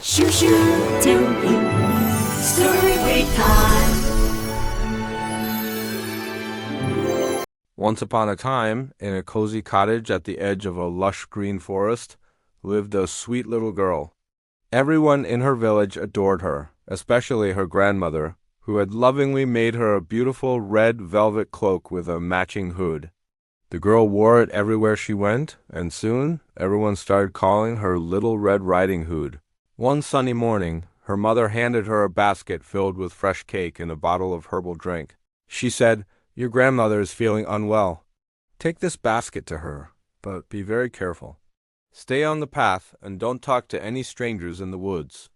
Shoo shoo, tell you story time. Once upon a time, in a cozy cottage at the edge of a lush green forest, lived a sweet little girl. Everyone in her village adored her, especially her grandmother, who had lovingly made her a beautiful red velvet cloak with a matching hood. The girl wore it everywhere she went, and soon everyone started calling her Little Red Riding Hood. One sunny morning, her mother handed her a basket filled with fresh cake and a bottle of herbal drink. She said, "Your grandmother is feeling unwell. Take this basket to her, but be very careful. Stay on the path and don't talk to any strangers in the woods."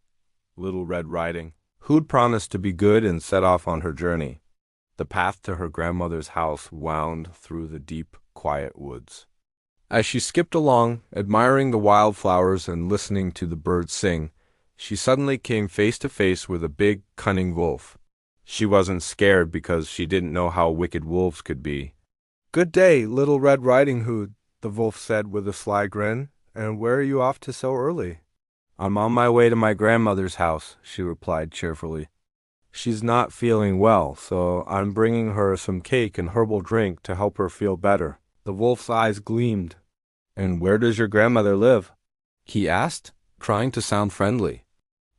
Little Red Riding Hood promised to be good and set off on her journey. The path to her grandmother's house wound through the deep, quiet woods. As she skipped along, admiring the wildflowers and listening to the birds sing, she suddenly came face to face with a big, cunning wolf. She wasn't scared because she didn't know how wicked wolves could be. "Good day, Little Red Riding Hood," the wolf said with a sly grin. "And where are you off to so early?" "I'm on my way to my grandmother's house," she replied cheerfully. "She's not feeling well, so I'm bringing her some cake and herbal drink to help her feel better." The wolf's eyes gleamed. "And where does your grandmother live?" he asked, trying to sound friendly.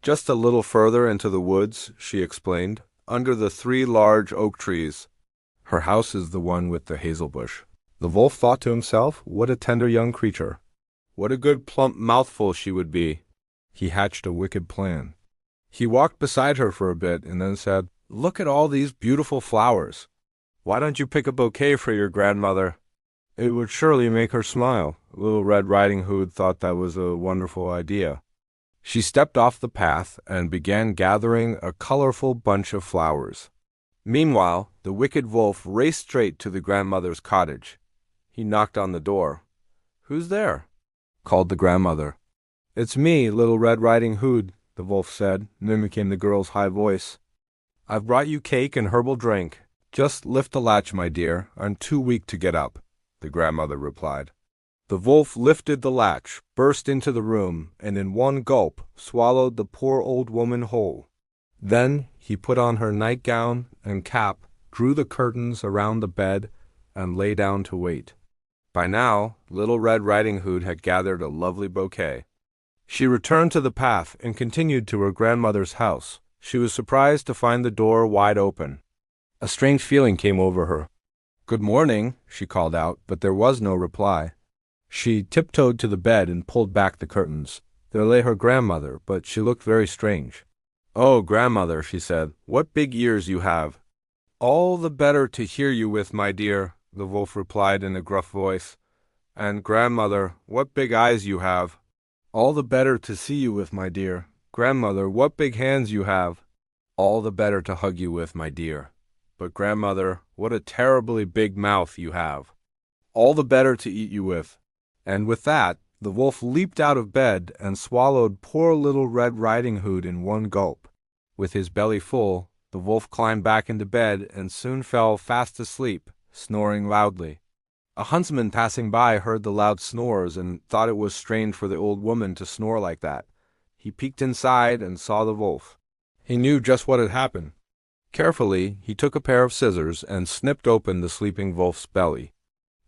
"Just a little further into the woods," she explained, "under the 3 large oak trees. Her house is the one with the hazel bush." The wolf thought to himself, what a tender young creature. What a good plump mouthful she would be. He hatched a wicked plan. He walked beside her for a bit and then said, "Look at all these beautiful flowers. Why don't you pick a bouquet for your grandmother? It would surely make her smile." Little Red Riding Hood thought that was a wonderful idea. She stepped off the path and began gathering a colorful bunch of flowers. Meanwhile, the wicked wolf raced straight to the grandmother's cottage. He knocked on the door. "Who's there?" called the grandmother. "It's me, Little Red Riding Hood," the wolf said, mimicking the girl's high voice. "I've brought you cake and herbal drink. Just lift the latch, my dear. I'm too weak to get up," the grandmother replied. The wolf lifted the latch, burst into the room, and in one gulp swallowed the poor old woman whole. Then he put on her nightgown and cap, drew the curtains around the bed, and lay down to wait. By now, Little Red Riding Hood had gathered a lovely bouquet. She returned to the path and continued to her grandmother's house. She was surprised to find the door wide open. A strange feeling came over her. "Good morning," she called out, but there was no reply. She tiptoed to the bed and pulled back the curtains. There lay her grandmother, but she looked very strange. "Oh, grandmother," she said, "what big ears you have." "All the better to hear you with, my dear," the wolf replied in a gruff voice. "And grandmother, what big eyes you have." "All the better to see you with, my dear." "Grandmother, what big hands you have." "All the better to hug you with, my dear." "But grandmother, what a terribly big mouth you have." "All the better to eat you with." And with that, the wolf leaped out of bed and swallowed poor Little Red Riding Hood in one gulp. With his belly full, the wolf climbed back into bed and soon fell fast asleep, snoring loudly. A huntsman passing by heard the loud snores and thought it was strange for the old woman to snore like that. He peeked inside and saw the wolf. He knew just what had happened. Carefully, he took a pair of scissors and snipped open the sleeping wolf's belly.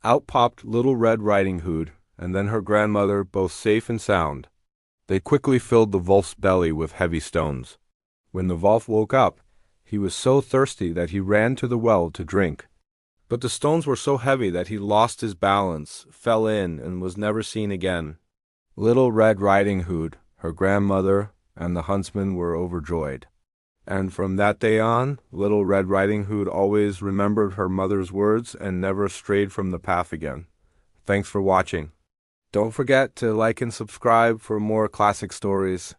Out popped Little Red Riding Hood, and then her grandmother, both safe and sound. They quickly filled the wolf's belly with heavy stones. When the wolf woke up, he was so thirsty that he ran to the well to drink. But the stones were so heavy that he lost his balance, fell in, and was never seen again. Little Red Riding Hood, her grandmother, and the huntsman were overjoyed. And from that day on, Little Red Riding Hood always remembered her mother's words and never strayed from the path again. Thanks for watching. Don't forget to like and subscribe for more classic stories.